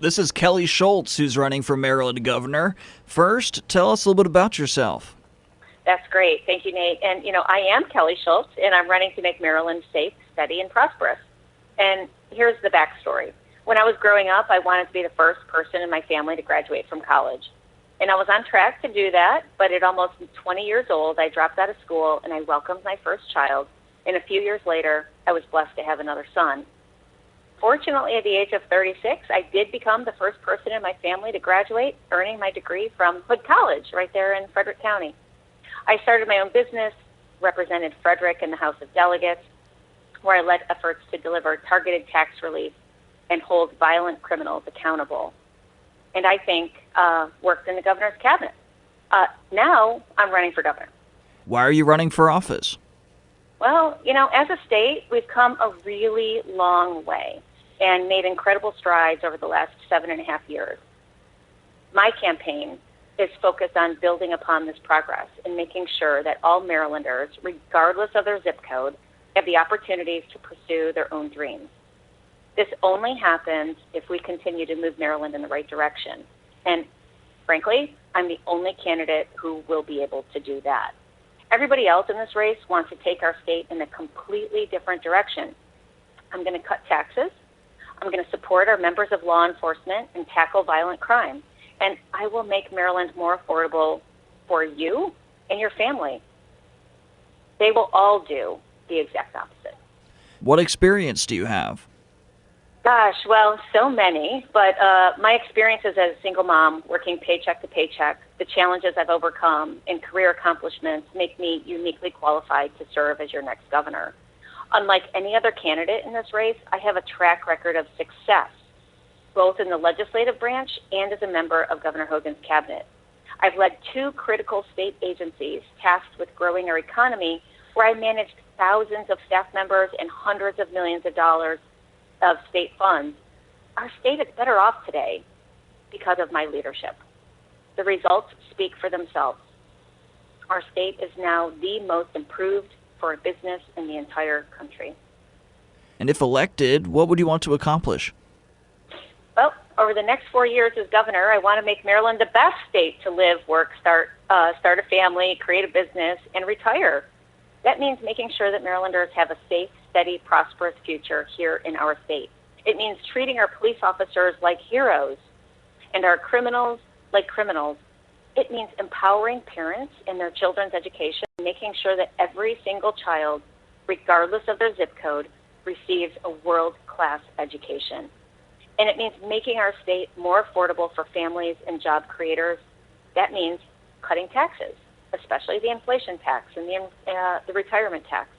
This is Kelly Schulz, who's running for Maryland governor. First, tell us a little bit about yourself. That's great. Thank you, Nate. And, I am Kelly Schulz, and I'm running to make Maryland safe, steady, and prosperous. And here's the backstory. When I was growing up, I wanted to be the first person in my family to graduate from college. And I was on track to do that, but at almost 20 years old, I dropped out of school and I welcomed my first child. And a few years later, I was blessed to have another son. Fortunately, at the age of 36, I did become the first person in my family to graduate, earning my degree from Hood College right there in Frederick County. I started my own business, represented Frederick in the House of Delegates, where I led efforts to deliver targeted tax relief and hold violent criminals accountable. And I think worked in the governor's cabinet. Now I'm running for governor. Why are you running for office? Well, as a state, we've come a really long way and made incredible strides over the last 7.5 years. My campaign is focused on building upon this progress and making sure that all Marylanders, regardless of their zip code, have the opportunities to pursue their own dreams. This only happens if we continue to move Maryland in the right direction. And frankly, I'm the only candidate who will be able to do that. Everybody else in this race wants to take our state in a completely different direction. I'm going to cut taxes. I'm going to support our members of law enforcement and tackle violent crime. And I will make Maryland more affordable for you and your family. They will all do the exact opposite. What experience do you have? Gosh, well, so many, but my experiences as a single mom, working paycheck to paycheck, the challenges I've overcome, and career accomplishments make me uniquely qualified to serve as your next governor. Unlike any other candidate in this race, I have a track record of success, both in the legislative branch and as a member of Governor Hogan's cabinet. I've led 2 critical state agencies tasked with growing our economy, where I managed thousands of staff members and hundreds of millions of dollars of state funds. Our state is better off today because of my leadership. The results speak for themselves. Our state is now the most improved for business in the entire country. And if elected, what would you want to accomplish? Well, over the next 4 years as governor, I want to make Maryland the best state to live, work, start a family, create a business, and retire. That means making sure that Marylanders have a safe, steady, prosperous future here in our state. It means treating our police officers like heroes and our criminals like criminals. It means empowering parents in their children's education, making sure that every single child, regardless of their zip code, receives a world-class education. And it means making our state more affordable for families and job creators. That means cutting taxes, especially the inflation tax and the retirement tax.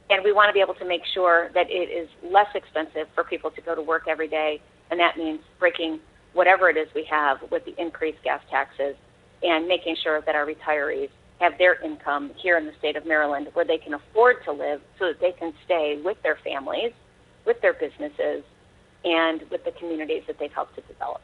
And we want to be able to make sure that it is less expensive for people to go to work every day, and that means breaking whatever it is we have with the increased gas taxes and making sure that our retirees have their income here in the state of Maryland where they can afford to live so that they can stay with their families, with their businesses, and with the communities that they've helped to develop.